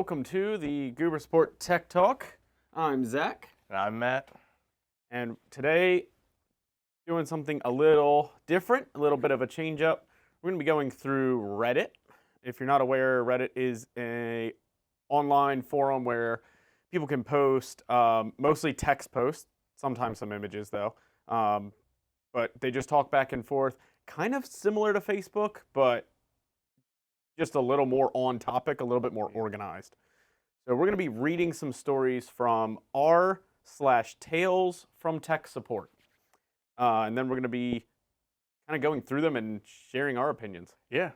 welcome to the Goober Sport Tech Talk. I'm Zach. And I'm Matt. And today, doing something a little different, a little bit of a change up. We're going to be going through Reddit. If you're not aware, Reddit is an online forum where people can post, mostly text posts, sometimes some images though, but they just talk back and forth, kind of similar to Facebook, but just a little more on topic, a little bit more organized. So we're going to be reading some stories from r/tales from tech support. And then we're going to be kind of going through them and sharing our opinions. Yeah.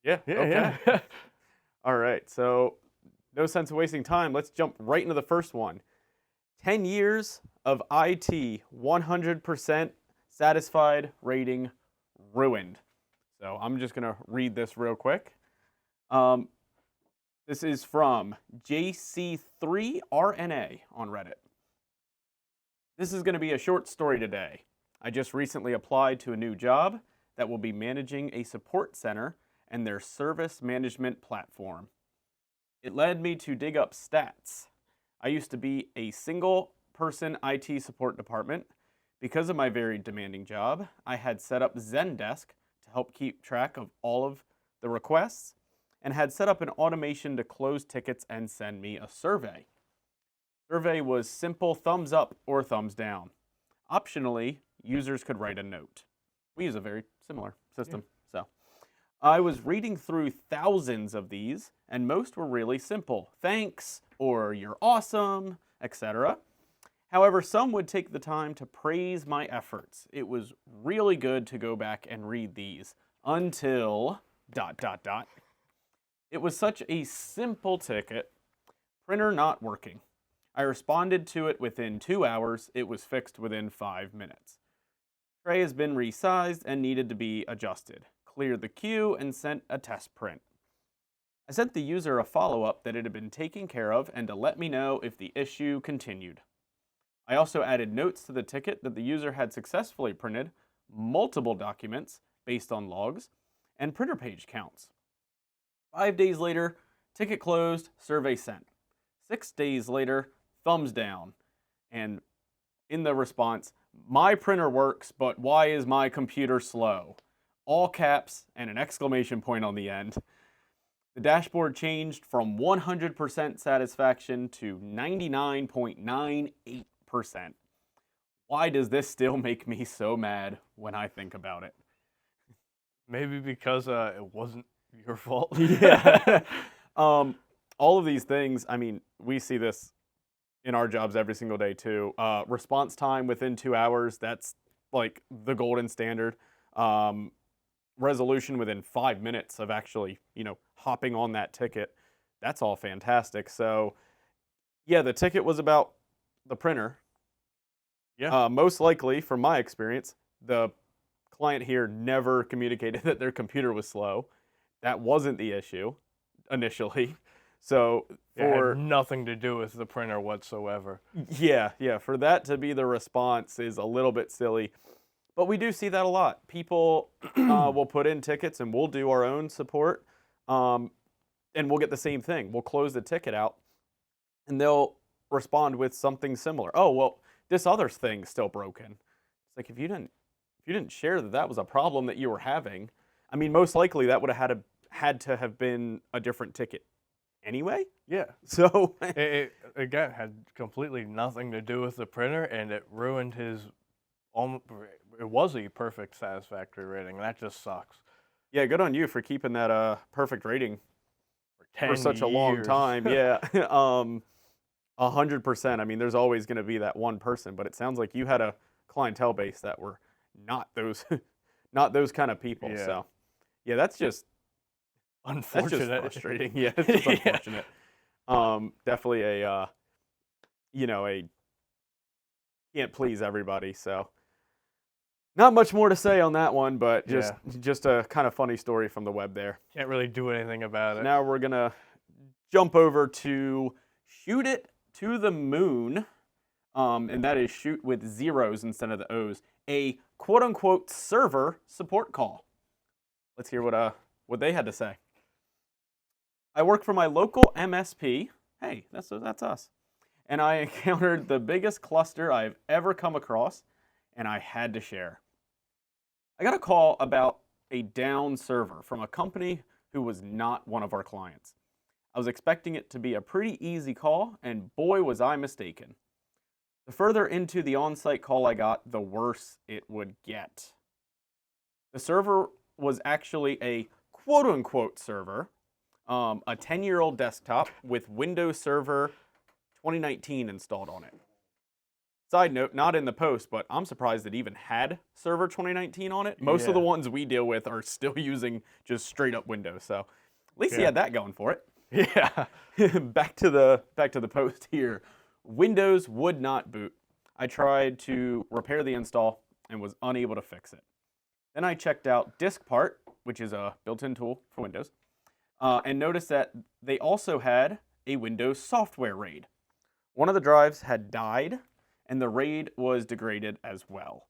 Okay. All right. So no sense of wasting time. Let's jump right into the first one. 10 years of IT 100% satisfied rating ruined. So I'm just going to read this real quick. This is from JC3RNA on Reddit. This is going to be a short story today. I just recently applied to a new job that will be managing a support center and their service management platform. It led me to dig up stats. I used to be a single-person IT support department. Because of my very demanding job, I had set up Zendesk to help keep track of all of the requests and had set up an automation to close tickets and send me a survey. Survey was simple thumbs up or thumbs down. Optionally, users could write a note. We use a very similar system. So I was reading through thousands of these, and most were really simple. Thanks, or you're awesome, etc. However, some would take the time to praise my efforts. It was really good to go back and read these until ... It was such a simple ticket. Printer not working. I responded to it within 2 hours. It was fixed within 5 minutes. Tray has been resized and needed to be adjusted. Cleared the queue and sent a test print. I sent the user a follow-up that it had been taken care of and to let me know if the issue continued. I also added notes to the ticket that the user had successfully printed multiple documents based on logs and printer page counts. 5 days later, ticket closed, survey sent. 6 days later, thumbs down. And in the response, my printer works, but why is my computer slow? All caps and an exclamation point on the end. The dashboard changed from 100% satisfaction to 99.98%. Why does this still make me so mad when I think about it? Maybe because it wasn't your fault. Yeah. All of these things, I mean, we see this in our jobs every single day too. Response time within 2 hours, that's like the golden standard. Resolution within 5 minutes of actually, hopping on that ticket. That's all fantastic. So, yeah, the ticket was about the printer. Yeah. Most likely, from my experience, the client here never communicated that their computer was slow. That wasn't the issue initially. So It had nothing to do with the printer whatsoever. Yeah, for that to be the response is a little bit silly. But we do see that a lot. People will put in tickets and we'll do our own support. And we'll get the same thing. We'll close the ticket out and they'll respond with something similar. Oh, well, this other thing's still broken. It's like if you didn't share that that was a problem that you were having, I mean, most likely that would have had to have been a different ticket anyway. Yeah. So It again had completely nothing to do with the printer, and it ruined his. It was a perfect satisfactory rating. That just sucks. Yeah, good on you for keeping that perfect rating for such a 10 long years. time. Yeah. 100%. I mean, there's always going to be that one person, but it sounds like you had a clientele base that were not those kind of people. Yeah. So, yeah, that's just Unfortunate. frustrating. Yeah, it's just unfortunate. Definitely a can't please everybody. So, not much more to say on that one, but just a kind of funny story from the web there. Can't really do anything about it. Now we're gonna jump over to Shoot It to the Moon, and that is shoot with zeros instead of the O's. A quote-unquote server support call. Let's hear what they had to say. I work for my local MSP. Hey, that's us. And I encountered the biggest cluster I've ever come across, and I had to share. I got a call about a down server from a company who was not one of our clients. I was expecting it to be a pretty easy call, and boy was I mistaken. The further into the on-site call I got, the worse it would get. The server was actually a quote-unquote server, a 10-year-old desktop with Windows Server 2019 installed on it. Side note, not in the post, but I'm surprised it even had Server 2019 on it. Most of the ones we deal with are still using just straight up Windows, so at least he had that going for it. Yeah. back to the post here. Windows would not boot. I tried to repair the install and was unable to fix it. Then I checked out DiskPart, which is a built-in tool for Windows, and noticed that they also had a Windows software RAID. One of the drives had died, and the RAID was degraded as well.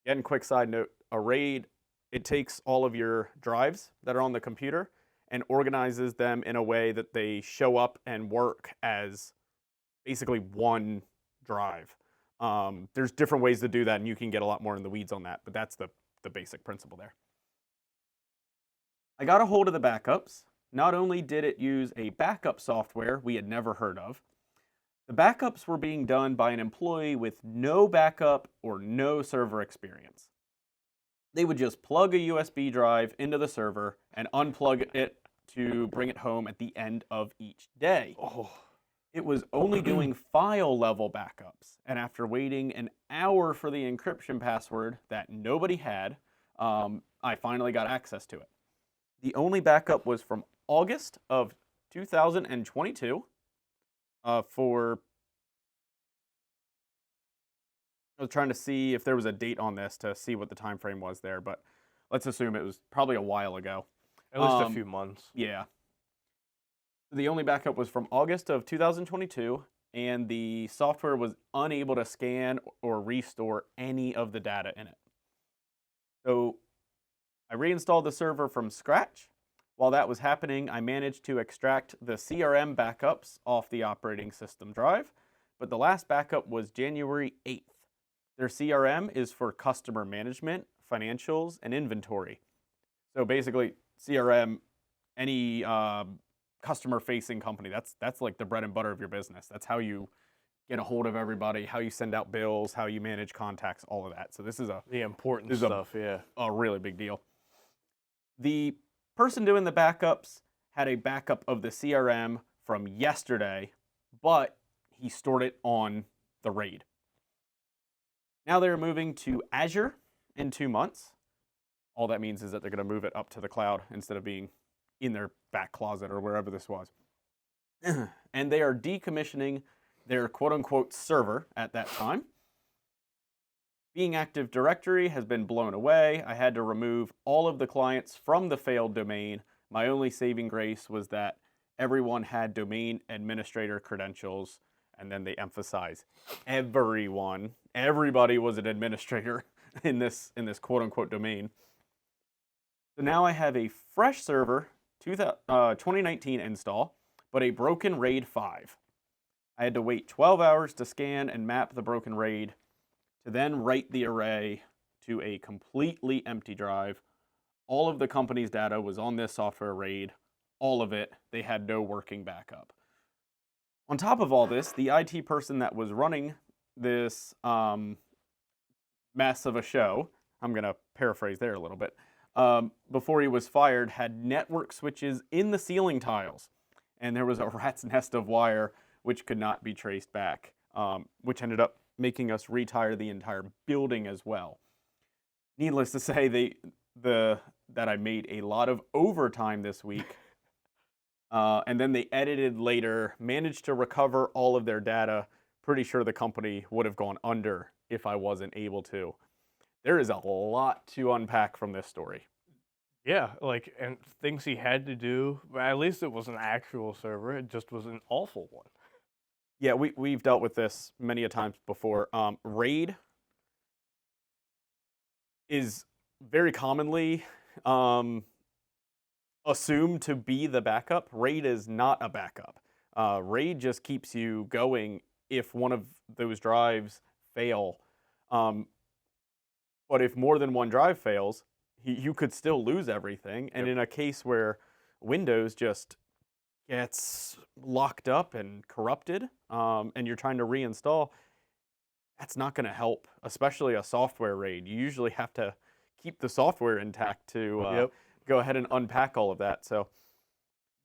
Again, quick side note, a RAID, it takes all of your drives that are on the computer and organizes them in a way that they show up and work as basically one drive. There's different ways to do that, and you can get a lot more in the weeds on that, but that's the basic principle there. I got a hold of the backups. Not only did it use a backup software we had never heard of, the backups were being done by an employee with no backup or no server experience. They would just plug a USB drive into the server and unplug it to bring it home at the end of each day. It was only doing file level backups, and after waiting an hour for the encryption password that nobody had, I finally got access to it. The only backup was from August of 2022 I was trying to see if there was a date on this to see what the time frame was there, but let's assume it was probably a while ago. At least a few months. Yeah. The only backup was from August of 2022, and the software was unable to scan or restore any of the data in it. So I reinstalled the server from scratch. While that was happening, I managed to extract the CRM backups off the operating system drive, but the last backup was January 8th. Their CRM is for customer management, financials, and inventory. So basically, CRM, any customer-facing company, that's like the bread and butter of your business. That's how you get a hold of everybody, how you send out bills, how you manage contacts, all of that. So this is the important stuff, a really big deal. The person doing the backups had a backup of the CRM from yesterday, but he stored it on the RAID. Now they're moving to Azure in 2 months. All that means is that they're going to move it up to the cloud instead of being in their back closet or wherever this was. And they are decommissioning their quote-unquote server at that time. Being Active Directory has been blown away. I had to remove all of the clients from the failed domain. My only saving grace was that everyone had domain administrator credentials, and then they emphasize everyone. Everybody was an administrator in this quote-unquote domain. So now I have a fresh server, 2019 install, but a broken RAID 5. I had to wait 12 hours to scan and map the broken RAID, to then write the array to a completely empty drive. All of the company's data was on this software RAID, all of it. They had no working backup. On top of all this, the IT person that was running this mess of a show, I'm going to paraphrase there a little bit, before he was fired, had network switches in the ceiling tiles, and there was a rat's nest of wire which could not be traced back, which ended up making us retire the entire building as well. Needless to say, that I made a lot of overtime this week, and then they edited later, managed to recover all of their data. Pretty sure the company would have gone under if I wasn't able to. There is a lot to unpack from this story. Yeah, and things he had to do, at least it was an actual server, it just was an awful one. Yeah, we've dealt with this many a times before. RAID is very commonly assumed to be the backup. RAID is not a backup. RAID just keeps you going if one of those drives fail. Um, but if more than one drive fails, you could still lose everything. And Yep. in a case where Windows just gets locked up and corrupted, and you're trying to reinstall, that's not going to help, especially a software RAID. You usually have to keep the software intact to Yep. go ahead and unpack all of that. So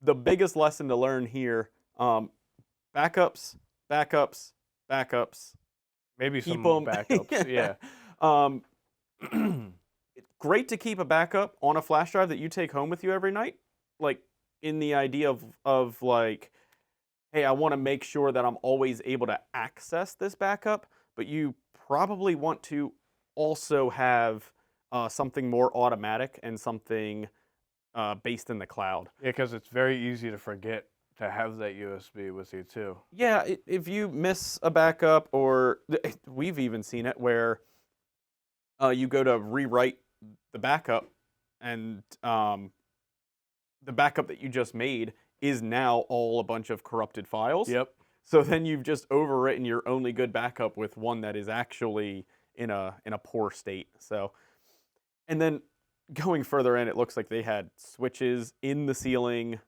the biggest lesson to learn here, backups, backups, backups. Maybe Keep some them. backups. Yeah. Um, it's great to keep a backup on a flash drive that you take home with you every night. Like in the idea of like, hey, I want to make sure that I'm always able to access this backup, but you probably want to also have something more automatic and something based in the cloud. Yeah, because it's very easy to forget to have that USB with you too. Yeah, if you miss a backup, or we've even seen it where you go to rewrite the backup, and the backup that you just made is now all a bunch of corrupted files. Yep. So then you've just overwritten your only good backup with one that is actually in a poor state. So, and then going further in, it looks like they had switches in the ceiling,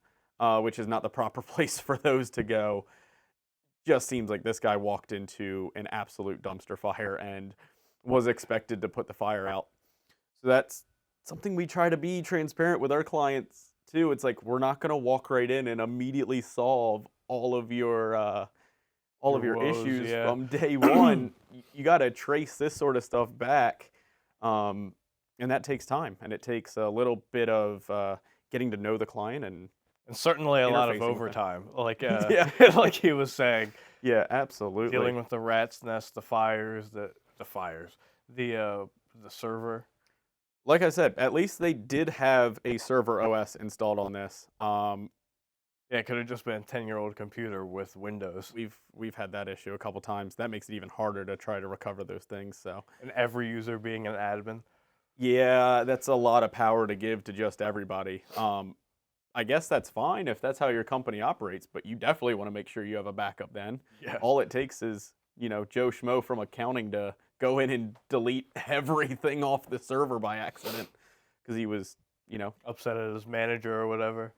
which is not the proper place for those to go. Just seems like this guy walked into an absolute dumpster fire and was expected to put the fire out. So that's something we try to be transparent with our clients too. It's like, we're not going to walk right in and immediately solve all of your woes, issues yeah. from day one. You got to trace this sort of stuff back, and that takes time, and it takes a little bit of getting to know the client and certainly a lot of interfacing with them. overtime, like Yeah. like he was saying, yeah, absolutely. dealing with the rat's nest, the fires, the server. Like I said, at least they did have a server OS installed on this. Yeah, it could have just been a 10-year-old computer with Windows. We've had that issue a couple times. That makes it even harder to try to recover those things. So And every user being an admin. yeah, that's a lot of power to give to just everybody. I guess that's fine if that's how your company operates, but you definitely want to make sure you have a backup then. Yeah. All it takes is, Joe Schmo from accounting to go in and delete everything off the server by accident because he was, Upset at his manager or whatever.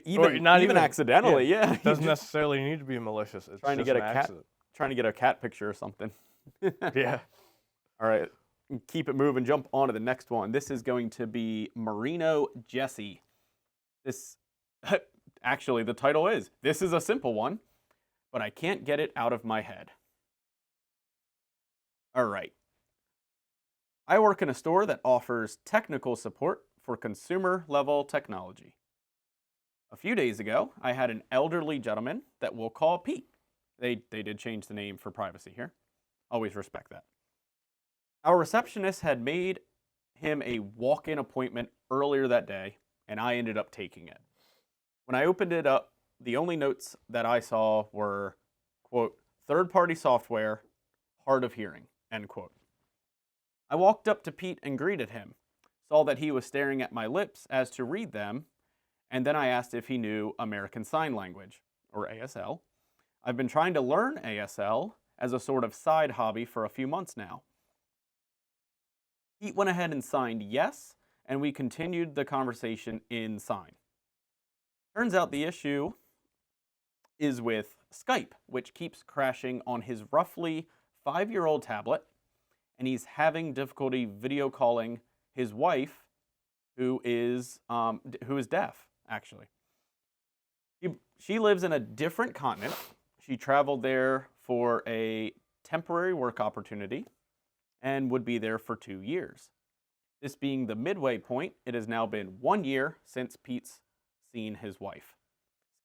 even not even even- accidentally, yeah. It doesn't necessarily need to be malicious. It's Trying to just get an a cat. accident. Trying to get a cat picture or something. Yeah. All right, keep it moving. Jump on to the next one. This is going to be Marino Jesse. This, actually, the title is, "This is a simple one, but I can't get it out of my head." All right. I work in a store that offers technical support for consumer-level technology. A few days ago, I had an elderly gentleman that we'll call Pete. They did change the name for privacy here. Always respect that. Our receptionist had made him a walk-in appointment earlier that day, and I ended up taking it. When I opened it up, the only notes that I saw were, quote, "third-party software, hard of hearing," end quote. I walked up to Pete and greeted him, saw that he was staring at my lips as to read them, and then I asked if he knew American Sign Language, or ASL. I've been trying to learn ASL as a sort of side hobby for a few months now. Pete went ahead and signed yes, and we continued the conversation in Sign. Turns out the issue is with Skype, which keeps crashing on his roughly 5-year-old tablet, and he's having difficulty video calling his wife, who is deaf, actually. She lives in a different continent. She traveled there for a temporary work opportunity and would be there for 2 years. This being the midway point, it has now been 1 year since Pete's seen his wife.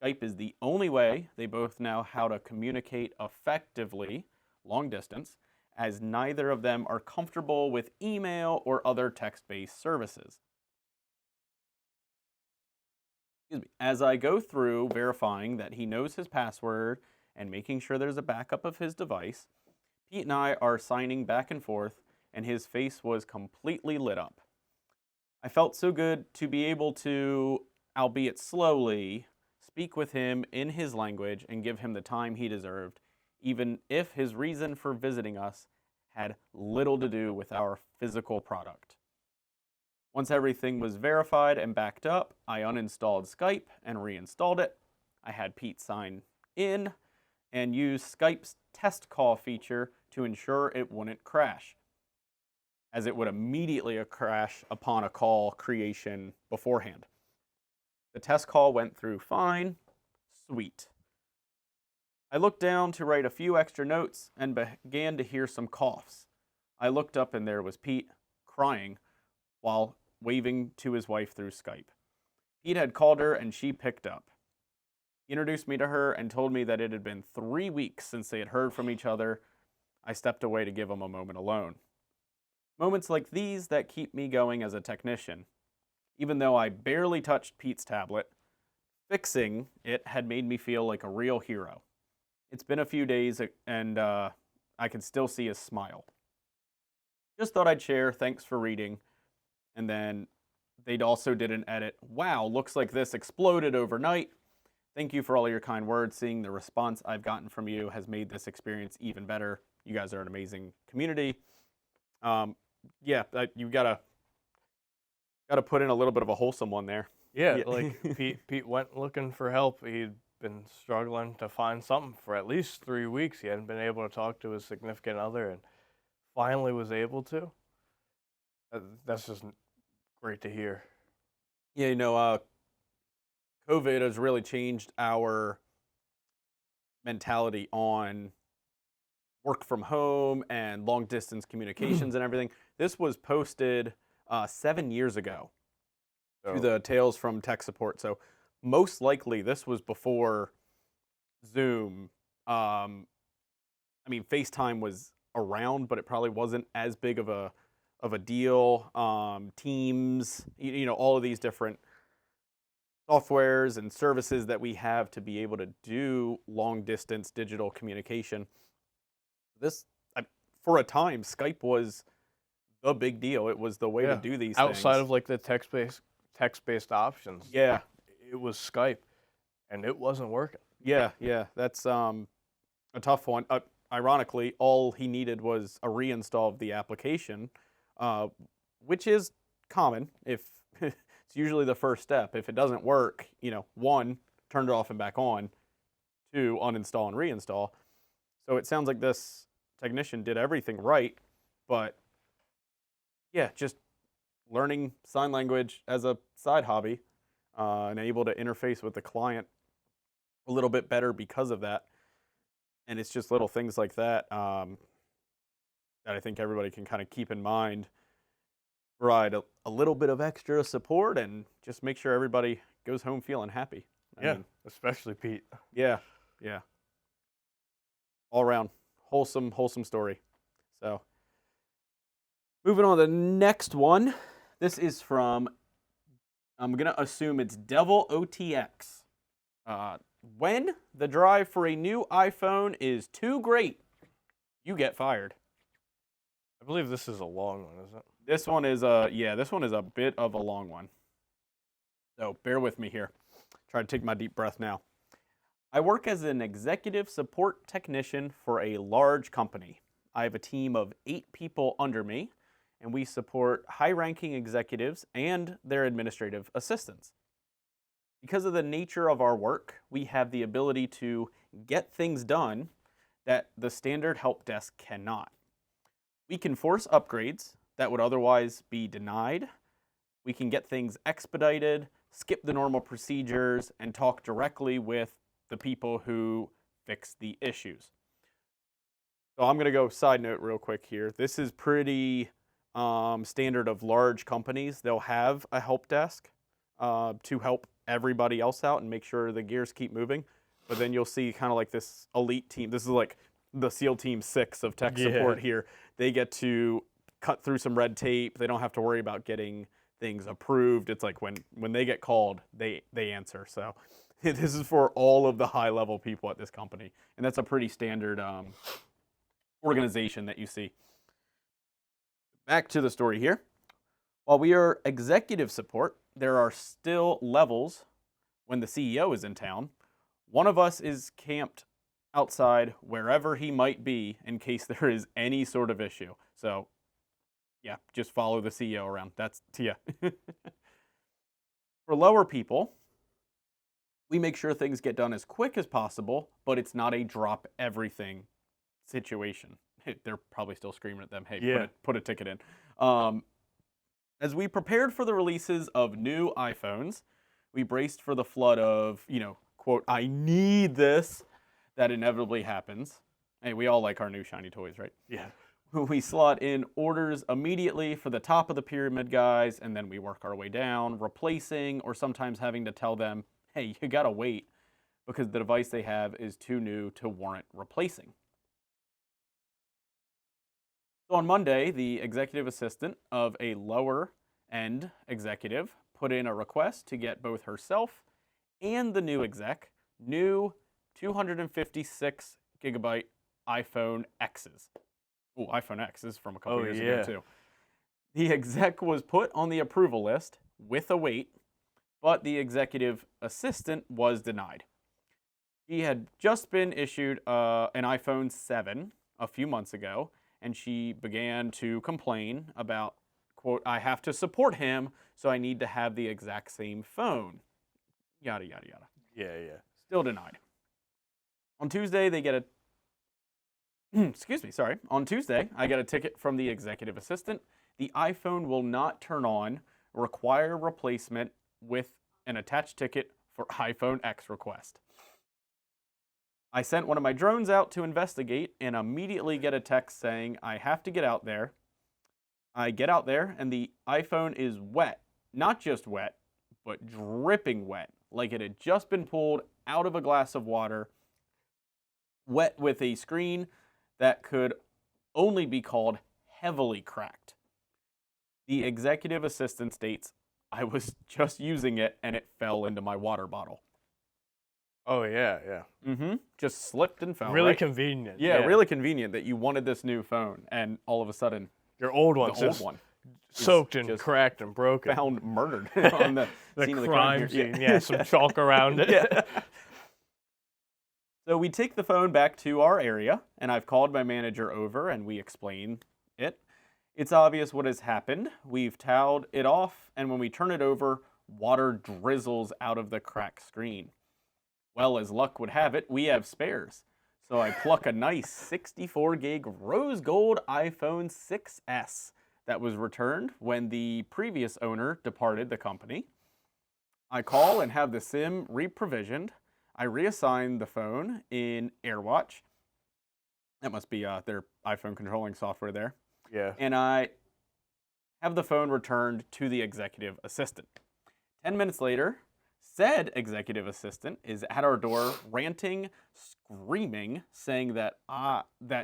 Skype is the only way they both know how to communicate effectively long distance, as neither of them are comfortable with email or other text-based services. As I go through verifying that he knows his password and making sure there's a backup of his device, Pete and I are signing back and forth, and his face was completely lit up. I felt so good to be able to albeit slowly, speak with him in his language and give him the time he deserved, even if his reason for visiting us had little to do with our physical product. Once everything was verified and backed up, I uninstalled Skype and reinstalled it. I had Pete sign in and use Skype's test call feature to ensure it wouldn't crash, as it would immediately crash upon a call creation beforehand. The test call went through fine. Sweet. I looked down to write a few extra notes and began to hear some coughs. I looked up and there was Pete, crying, while waving to his wife through Skype. Pete had called her and she picked up. He introduced me to her and told me that it had been 3 weeks since they had heard from each other. I stepped away to give him a moment alone. Moments like these that keep me going as a technician. Even though I barely touched Pete's tablet, fixing it had made me feel like a real hero. It's been a few days and I can still see his smile. Just thought I'd share. Thanks for reading. And then they also did an edit. Wow, looks like this exploded overnight. Thank you for all your kind words. Seeing the response I've gotten from you has made this experience even better. You guys are an amazing community. You gotta put in a little bit of a wholesome one there. Yeah, like Pete went looking for help. He'd been struggling to find something for at least 3 weeks. He hadn't been able to talk to his significant other, and finally was able to. That's just great to hear. Yeah, COVID has really changed our mentality on work from home and long distance communications and everything. This was posted 7 years ago to the Tales from Tech Support. So most likely this was before Zoom. FaceTime was around, but it probably wasn't as big of a deal. Teams, all of these different softwares and services that we have to be able to do long distance digital communication. For a time, Skype was the big deal. It was the way to do these outside things. of like the text-based options. Yeah, it was Skype, and it wasn't working. Yeah, that's a tough one. Ironically, all he needed was a reinstall of the application, which is common. If it's usually the first step. If it doesn't work, 1, turn it off and back on. 2, uninstall and reinstall. So it sounds like this technician did everything right, but yeah, just learning sign language as a side hobby and able to interface with the client a little bit better because of that. And it's just little things like that that I think everybody can kind of keep in mind. Provide a little bit of extra support and just make sure everybody goes home feeling happy. I mean, especially Pete. Yeah. All around wholesome story. So moving on to the next one. This is from, I'm going to assume it's Devil OTX. When the drive for a new iPhone is too great, you get fired. I believe this is a long one, isn't it? This one is a bit of a long one. So bear with me here. Try to take my deep breath now. I work as an executive support technician for a large company. I have a team of 8 people under me, and we support high-ranking executives and their administrative assistants. Because of the nature of our work, we have the ability to get things done that the standard help desk cannot. We can force upgrades that would otherwise be denied. We can get things expedited, skip the normal procedures, and talk directly with the people who fix the issues. So I'm going to go side note real quick here. This is pretty standard of large companies. They'll have a help desk to help everybody else out and make sure the gears keep moving. But then you'll see kind of like this elite team. This is like the SEAL Team 6 of tech support here. They get to cut through some red tape. They don't have to worry about getting things approved. It's like when they get called, they answer. So this is for all of the high-level people at this company. And that's a pretty standard organization that you see. Back to the story here. While we are executive support, there are still levels when the CEO is in town, one of us is camped outside wherever he might be in case there is any sort of issue. So, yeah, just follow the CEO around. That's, yeah. For lower people, we make sure things get done as quick as possible, but it's not a drop everything situation. They're probably still screaming at them, hey, Yeah. put a ticket in. As we prepared for the releases of new iPhones, we braced for the flood of, quote, I need this, that inevitably happens. Hey, we all like our new shiny toys, right? Yeah. We slot in orders immediately for the top of the pyramid guys, and then we work our way down, replacing or sometimes having to tell them, hey, you gotta wait because the device they have is too new to warrant replacing. So on Monday, the executive assistant of a lower end executive put in a request to get both herself and the new exec new 256 gigabyte iPhone X's. Oh, iPhone X is from a couple years ago too. The exec was put on the approval list with a wait, but the executive assistant was denied. She had just been issued an iPhone 7 a few months ago, and she began to complain about, quote, I have to support him, so I need to have the exact same phone. Yada, yada, yada. Yeah. Still denied. On Tuesday, they get a On Tuesday, I get a ticket from the executive assistant. The iPhone will not turn on, require replacement with an attached ticket for iPhone X request. I sent one of my drones out to investigate and immediately get a text saying I have to get out there. I get out there and the iPhone is wet. Not just wet, but dripping wet, like it had just been pulled out of a glass of water, wet with a screen that could only be called heavily cracked. The executive assistant states, I was just using it and it fell into my water bottle. Oh, yeah. Just slipped and fell. Really right? convenient. Yeah, really convenient that you wanted this new phone and all of a sudden Your old the one's old just one soaked and just cracked and broken. found murdered on the scene of the crime crime. scene. Yeah, some chalk around it. Yeah. So we take the phone back to our area, and I've called my manager over, and we explain it. It's obvious what has happened. We've toweled it off, and when we turn it over, water drizzles out of the cracked screen. Well, as luck would have it, we have spares. So I pluck a nice 64 gig rose gold iPhone 6S that was returned when the previous owner departed the company. I call and have the SIM re-provisioned. I reassign the phone in AirWatch. That must be their iPhone controlling software there. Yeah. And I have the phone returned to the executive assistant. 10 minutes later, said executive assistant is at our door ranting, screaming, saying that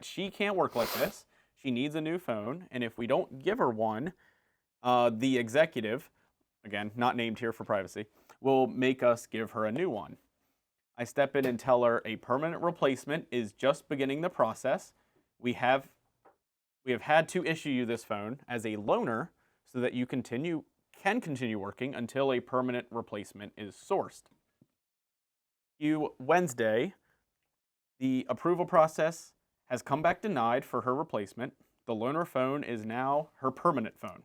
she can't work like this. She needs a new phone, and if we don't give her one, the executive, again, not named here for privacy, will make us give her a new one. I step in and tell her a permanent replacement is just beginning the process. We have had to issue you this phone as a loaner so that you can continue working until a permanent replacement is sourced. Wednesday, the approval process has come back denied for her replacement. The loaner phone is now her permanent phone.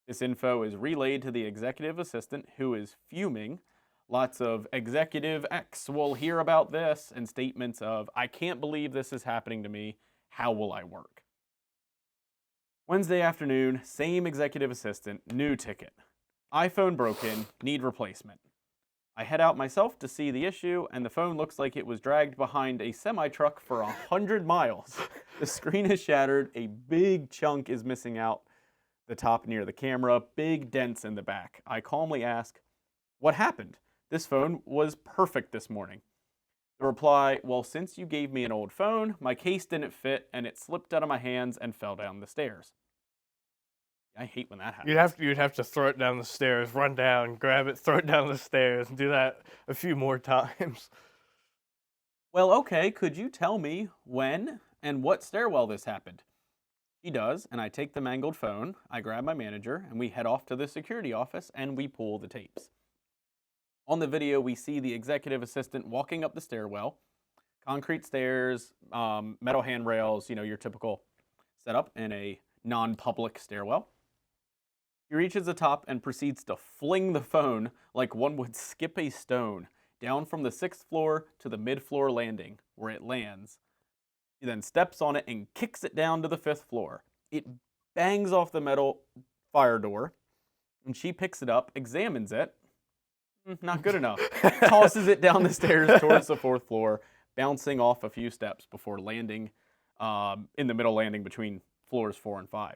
This info is relayed to the executive assistant, who is fuming. Lots of executive X will hear about this and statements of, I can't believe this is happening to me. How will I work? Wednesday afternoon, same executive assistant, new ticket. iPhone broken, need replacement. I head out myself to see the issue, and the phone looks like it was dragged behind a semi-truck for 100 miles. The screen is shattered, a big chunk is missing out the top near the camera, big dents in the back. I calmly ask, what happened? This phone was perfect this morning. The reply, well, since you gave me an old phone, my case didn't fit and it slipped out of my hands and fell down the stairs. I hate when that happens. You'd have to throw it down the stairs, run down, grab it, throw it down the stairs, and do that a few more times. Well, okay, could you tell me when and what stairwell this happened? She does, and I take the mangled phone, I grab my manager, and we head off to the security office and we pull the tapes. On the video, we see the executive assistant walking up the stairwell, concrete stairs, metal handrails, your typical setup in a non-public stairwell. He reaches the top and proceeds to fling the phone like one would skip a stone down from the 6th floor to the mid-floor landing, where it lands. He then steps on it and kicks it down to the 5th floor. It bangs off the metal fire door, and she picks it up, examines it. Not good enough. Tosses it down the stairs towards the 4th floor, bouncing off a few steps before landing in the middle landing between floors 4 and 5.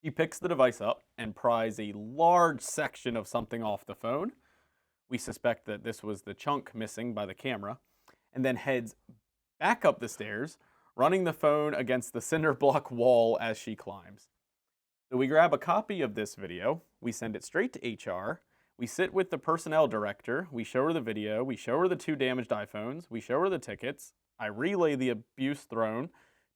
He picks the device up and pries a large section of something off the phone. We suspect that this was the chunk missing by the camera, and then heads back up the stairs, running the phone against the cinder block wall as she climbs. So we grab a copy of this video, we send it straight to HR, we sit with the personnel director, we show her the video, we show her the 2 damaged iPhones, we show her the tickets, I relay the abuse thrown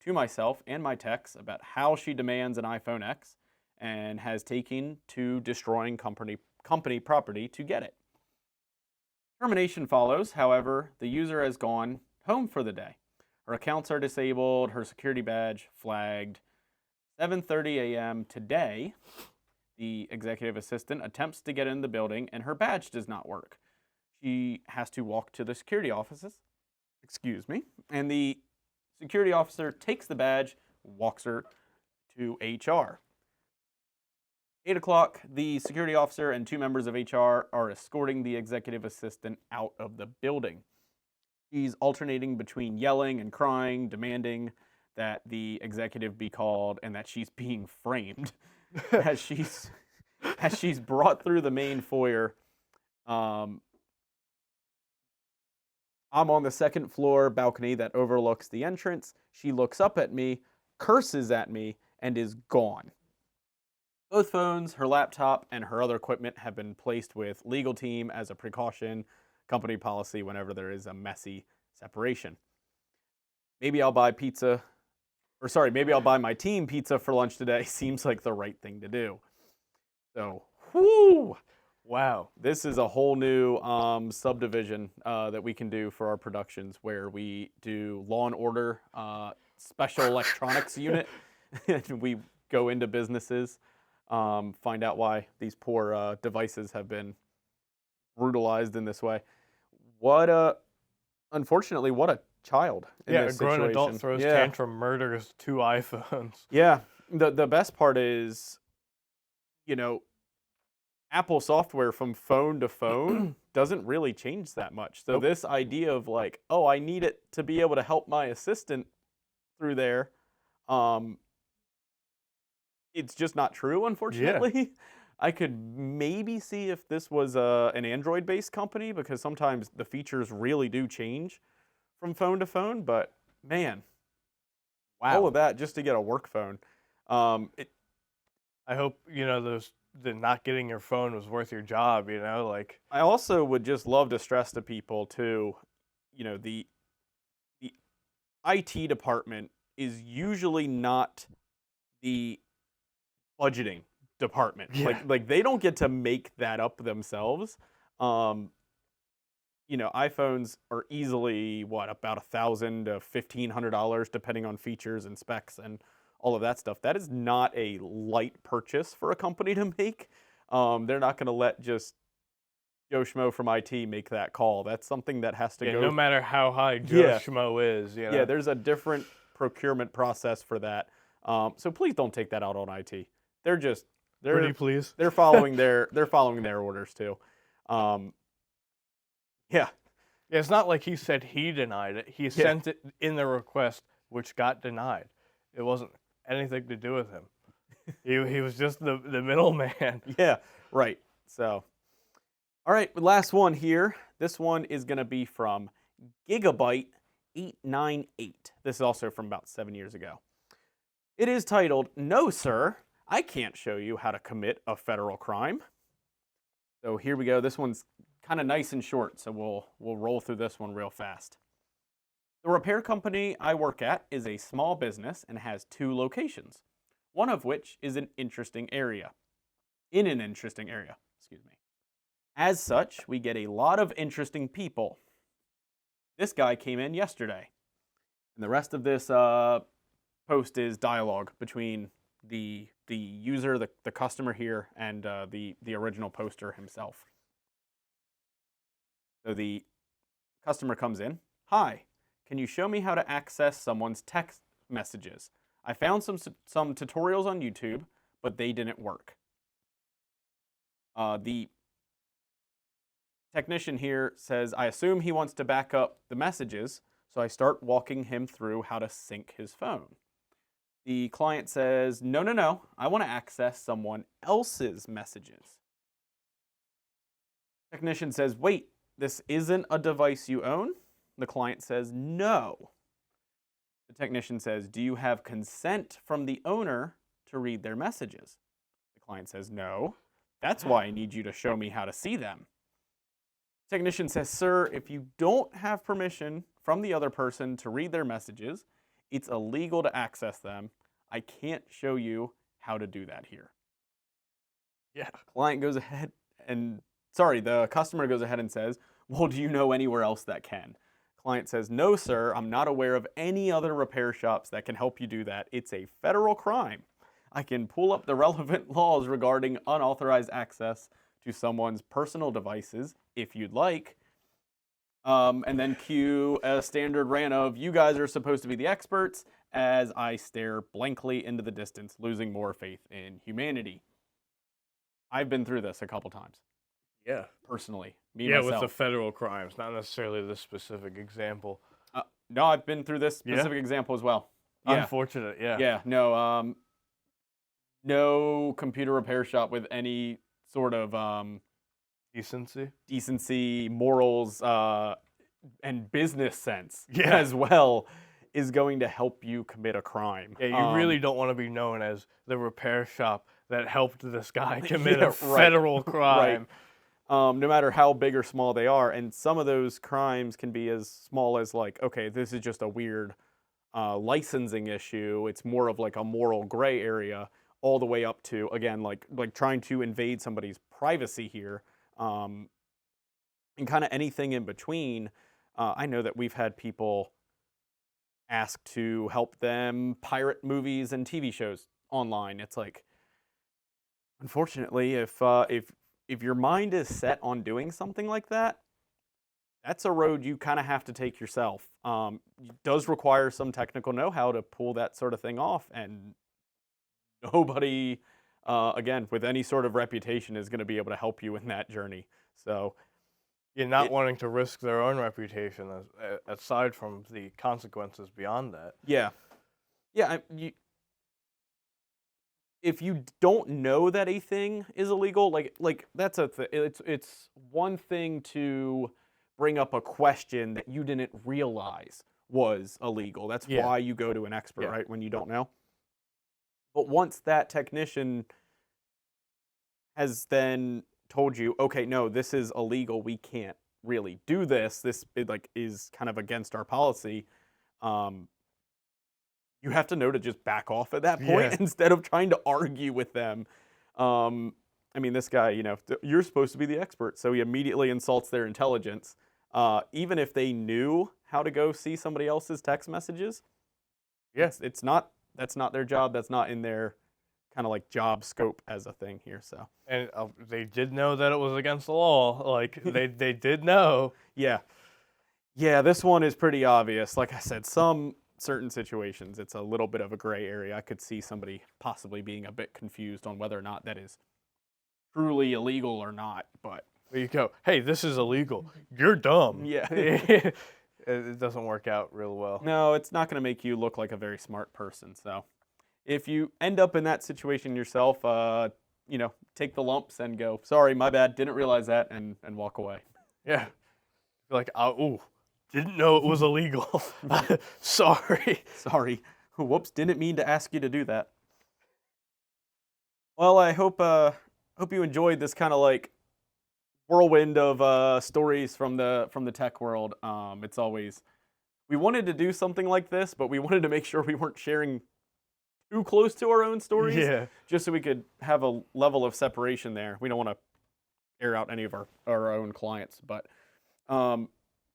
to myself and my techs about how she demands an iPhone X and has taken to destroying company property to get it. Termination follows. However, the user has gone home for the day. Her accounts are disabled, her security badge flagged. 7:30 a.m. today, the executive assistant attempts to get in the building and her badge does not work. She has to walk to the security offices, and the security officer takes the badge, walks her to HR. 8 o'clock, the security officer and 2 members of HR are escorting the executive assistant out of the building. She's alternating between yelling and crying, demanding that the executive be called and that she's being framed as she's brought through the main foyer. I'm on the 2nd floor balcony that overlooks the entrance. She looks up at me, curses at me, and is gone. Both phones, her laptop, and her other equipment have been placed with legal team as a precaution, company policy whenever there is a messy separation. Maybe I'll buy my team pizza for lunch today. Seems like the right thing to do. So, whoo! Wow, this is a whole new subdivision that we can do for our productions where we do Law and Order special electronics unit. And we go into businesses, find out why these poor devices have been brutalized in this way. Unfortunately, what a child in this situation. Yeah, a grown adult throws tantrum, murders 2 iPhones. Yeah, the best part is, Apple software from phone to phone doesn't really change that much. So this idea of like, oh, I need it to be able to help my assistant through there, it's just not true, unfortunately. Yeah. I could maybe see if this was an Android-based company, because sometimes the features really do change from phone to phone, but man, wow. All of that just to get a work phone. I hope, the not getting your phone was worth your job, like. I also would just love to stress to people too, the IT department is usually not the budgeting department. Yeah. Like they don't get to make that up themselves. iPhones are easily about $1,000 to $1,500 depending on features and specs and all of that stuff. That is not a light purchase for a company to make. They're not going to let just Joe Schmo from IT make that call. That's something that has to go. No matter how high Joe Schmo is. Yeah, there's a different procurement process for that. So please don't take that out on IT. Pretty please. They're following their orders too. Yeah, it's not like he said he denied it. He sent it in the request, which got denied. It wasn't anything to do with him. He was just the middleman. Yeah, right. So, all right, last one here. This one is going to be from Gigabyte 898. This is also from about 7 years ago. It is titled, "No, sir, I can't show you how to commit a federal crime." So here we go. This one's kind of nice and short, so we'll roll through this one real fast. The repair company I work at is a small business and has 2 locations, one of which is in an interesting area. As such, we get a lot of interesting people. This guy came in yesterday. And the rest of this post is dialogue between the user, the customer here, and the original poster himself. So the customer comes in. Hi, can you show me how to access someone's text messages? I found some tutorials on YouTube, but they didn't work. The technician here says, I assume he wants to back up the messages, so I start walking him through how to sync his phone. The client says, no, I want to access someone else's messages. Technician says, wait, this isn't a device you own? The client says, no. The technician says, do you have consent from the owner to read their messages? The client says, no. That's why I need you to show me how to see them. Technician says, sir, if you don't have permission from the other person to read their messages, it's illegal to access them. I can't show you how to do that here. Yeah. The customer goes ahead and says, well, do you know anywhere else that can? Client says, no, sir, I'm not aware of any other repair shops that can help you do that. It's a federal crime. I can pull up the relevant laws regarding unauthorized access to someone's personal devices if you'd like. And then cue a standard rant of, you guys are supposed to be the experts, as I stare blankly into the distance, losing more faith in humanity. I've been through this a couple times. Yeah. Personally. With myself. the federal crimes, not necessarily this specific example. No, I've been through this specific example as well. Yeah. Unfortunate, yeah. Yeah, no, no computer repair shop with any sort of decency, morals, and business sense as well is going to help you commit a crime. Yeah, you really don't want to be known as the repair shop that helped this guy commit a federal crime. Right. No matter how big or small they are. And some of those crimes can be as small as like, okay, this is just a weird licensing issue. It's more of like a moral gray area, all the way up to, again, like trying to invade somebody's privacy here. And kind of anything in between. I know that we've had people ask to help them pirate movies and TV shows online. It's like, unfortunately, if your mind is set on doing something like that, that's a road you kind of have to take yourself. It does require some technical know-how to pull that sort of thing off, and nobody, again, with any sort of reputation is going to be able to help you in that journey. So, you're not wanting to risk their own reputation, aside from the consequences beyond that. Yeah. If you don't know that a thing is illegal, like that's a it's one thing to bring up a question that you didn't realize was illegal. That's why you go to an expert, right? When you don't know. But once that technician has then told you, okay, no, this is illegal, we can't really do this, this is kind of against our policy, you have to know to just back off at that point instead of trying to argue with them. I mean, this guy, you're supposed to be the expert, so he immediately insults their intelligence. Even if they knew how to go see somebody else's text messages, that's not their job, that's not in their kind of like job scope as a thing here. So, and they did know that it was against the law. Like they did know. Yeah, this one is pretty obvious. Like I said, some certain situations it's a little bit of a gray area. I could see somebody possibly being a bit confused on whether or not that is truly illegal or not. But there you go. Hey, this is illegal. You're dumb. Yeah. It doesn't work out real well. No, it's not going to make you look like a very smart person. So if you end up in that situation yourself, take the lumps and go, sorry, my bad, didn't realize that, and walk away. Yeah. You're like, didn't know it was illegal. Sorry. Whoops, didn't mean to ask you to do that. Well, I hope you enjoyed this kind of like whirlwind of stories from the tech world. It's always, we wanted to do something like this, but we wanted to make sure we weren't sharing too close to our own stories, just so we could have a level of separation there. We don't want to air out any of our own clients. But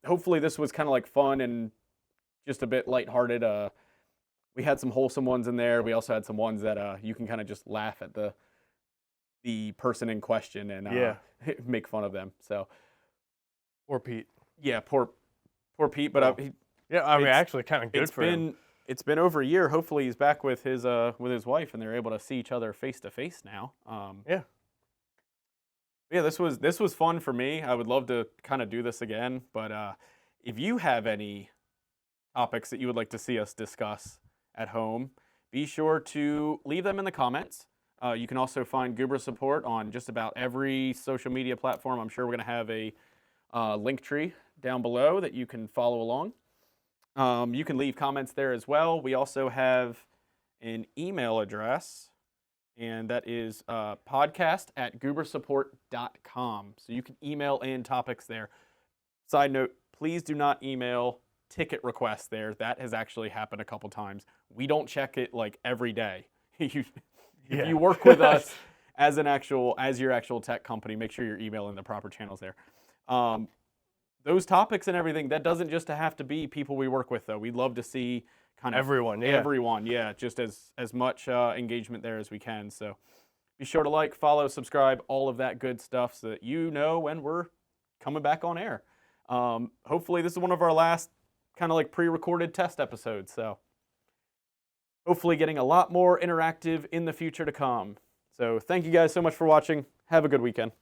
hopefully this was kind of like fun and just a bit lighthearted. We had some wholesome ones in there. We also had some ones that you can kind of just laugh at the person in question and make fun of them. So Poor Pete. yeah, poor Pete. But Yeah, I mean, actually, kind of good for him. It's been over a year. Hopefully, he's back with his wife, and they're able to see each other face to face now. Yeah, this was fun for me. I would love to kind of do this again. But if you have any topics that you would like to see us discuss at home, be sure to leave them in the comments. You can also find Goober Support on just about every social media platform. I'm sure we're going to have a link tree down below that you can follow along. You can leave comments there as well. We also have an email address, and that is podcast@goobersupport.com. So you can email in topics there. Side note, please do not email ticket requests there. That has actually happened a couple times. We don't check it like every day. If you work with us as your actual tech company, make sure you're emailing the proper channels there. Those topics and everything, that doesn't just have to be people we work with, though. We'd love to see kind of everyone, just as much engagement there as we can. So be sure to like, follow, subscribe, all of that good stuff so that you know when we're coming back on air. Hopefully this is one of our last kind of like pre-recorded test episodes. So hopefully getting a lot more interactive in the future to come. So thank you guys so much for watching. Have a good weekend.